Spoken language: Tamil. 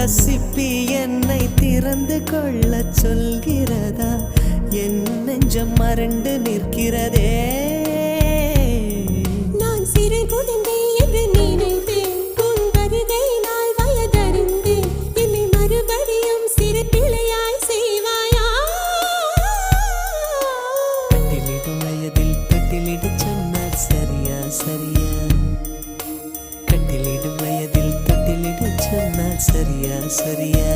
சிப்பி என்னை திறந்து கொள்ள சொல்கிறதா? என் நெஞ்சம் மறண்டு நிற்கிறதே. நான் சிறு குழந்தை என்று நினைத்தேன், உன் வருகையினால் வயதறிந்தேன். என்னை மறுபடியும் சிறு பிள்ளையாய் செய்வாயா? கட்டிலிடும் வயதில் தொட்டிலிட சொன்னால் சரியா சரியா? கட்டிலிடும் வயதில் தொட்டிலிட சொன்னால் சரியா சரியா?